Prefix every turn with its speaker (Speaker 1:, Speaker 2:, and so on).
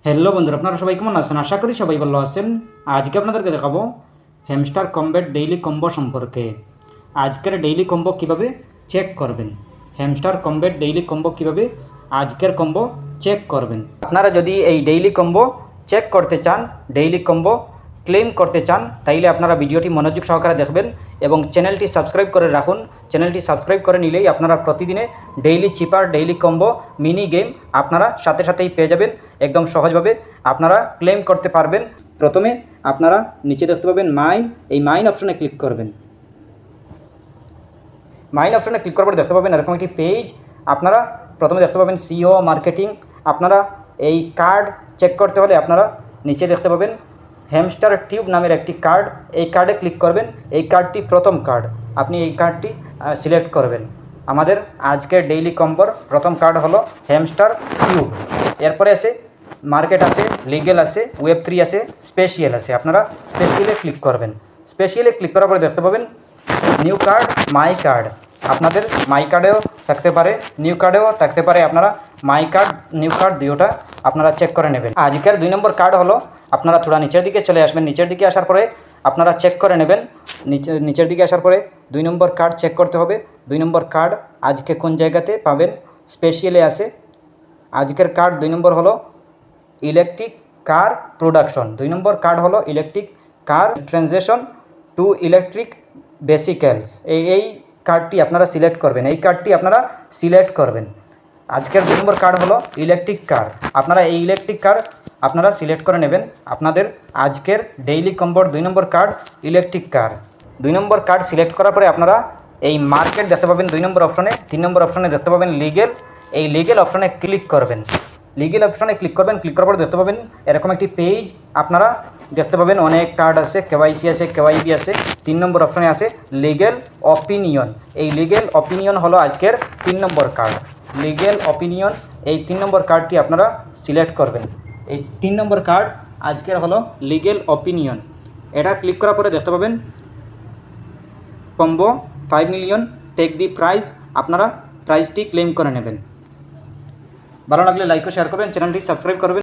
Speaker 1: Hello বন্ধুরা, আপনারা সবাই কেমন আছেন? আশা করি সবাই ভালো আছেন। আজকে আপনাদেরকে দেখাবো হ্যামস্টার কমব্যাট ডেইলি কম্বো সম্পর্কে। আজকের ডেইলি কম্বো কিভাবে চেক করবেন, হ্যামস্টার কমব্যাট ডেইলি কম্বো কিভাবে আজকের কম্বো চেক করবেন। আপনারা যদি এই ডেইলি কম্বো চেক করতে চান, ডেইলি কম্বো ক্লেম করতে চান, তাইলে আপনারা ভিডিওটি মনোযোগ সহকারে দেখবেন এবং চ্যানেলটি সাবস্ক্রাইব করে রাখুন। চ্যানেলটি সাবস্ক্রাইব করে নিলেই আপনারা প্রতিদিনে ডেইলি চিপার ডেইলি কম্বো মিনি গেম আপনারা সাথে সাথেই পেয়ে যাবেন। একদম সহজভাবে আপনারা ক্লেম করতে পারবেন। প্রথমে আপনারা নিচে দেখতে পাবেন মাইন, এই মাইন অপশনে ক্লিক করবেন। মাইন অপশনে ক্লিক করার পর দেখতে পাবেন এরকম একটি পেজ। আপনারা প্রথমে দেখতে পাবেন সিও মার্কেটিং। আপনারা এই কার্ড চেক করতে হলে আপনারা নিচে দেখতে পাবেন হ্যামস্টার টিউব নামের একটি কার্ড, এই কার্ডে ক্লিক করবেন। এই কার্ডটি প্রথম কার্ড, আপনি এই কার্ডটি সিলেক্ট করবেন। আমাদের আজকের ডেইলি কম্বোর প্রথম কার্ড হলো হ্যামস্টার টিউব। এরপরে আছে মার্কেট আছে, লিগেল আছে, ওয়েব3 আছে, স্পেশিয়াল আছে। আপনারা স্পেশিয়ালে ক্লিক করবেন। স্পেশিয়ালে ক্লিক করার পরে দেখতে পাবেন নিউ কার্ড, মাই কার্ড। আপনাদের মাই কার্ডেও থাকতে পারে, নিউ কার্ডেও থাকতে পারে। আপনারা মাই কার্ড, নিউ কার্ড দুটোটা আপনারা চেক করে নেবেন। আজকের 2 নম্বর কার্ড হলো, আপনারা থোড়া নিচের দিকে চলে আসবেন। নিচের দিকে আসার পরে আপনারা চেক করে নেবেন। নিচের দিকে আসার পরে 2 নম্বর কার্ড চেক করতে হবে। 2 নম্বর কার্ড আজকে কোন জায়গাতে পাবেন? স্পেশিয়ালে আছে। আজকের কার্ড 2 নম্বর হলো ইলেকট্রিক কার প্রোডাকশন। 2 নম্বর কার্ড হলো electric car transaction to electric বেসিক্যালস। এই কার্ডটি আপনারা সিলেক্ট করবেন। এই কার্ডটি আপনারা সিলেক্ট করবেন। আজকের 2 নম্বর কার্ড হলো ইলেকট্রিক কার। আপনারা এই ইলেকট্রিক কার আপনারা সিলেক্ট করে নেবেন। আপনাদের আজকের ডেইলি কম্বোর 2 নম্বর কার্ড ইলেকট্রিক কার। 2 নম্বর কার্ড সিলেক্ট করার পরে আপনারা এই মার্কেট দেখতে পাবেন 2 নম্বর অপশনে। 3 নম্বর অপশনে দেখতে পাবেন লিগেল। এই লিগেল অপশনে ক্লিক করবেন। লিগেল অপশনে ক্লিক করবেন। ক্লিক করার পর দেখতে পাবেন এরকম একটি পেজ। আপনারা দেখতে পাবেন অনেক কার্ড আছে, কেওয়াইসি আছে, কেওয়াইবি আছে। 3 নম্বর অপশনে আছে লিগেল অপিনিয়ন। এই লিগেল অপিনিয়ন হলো আজকের 3 নম্বর কার্ড। লিগেল অপিনিয়ন, এই 3 নম্বর কার্ডটি আপনারা সিলেক্ট করবেন। এই 3 নম্বর কার্ড আজকের হলো লিগেল অপিনিয়ন। এটা ক্লিক করার পরে দেখতে পাবেন combo 5 million take the prize. আপনারা প্রাইজটি ক্লেম করে নেবেন। ভালো লাগলে লাইক ও শেয়ার করবেন, চ্যানেলটি সাবস্ক্রাইব করবেন।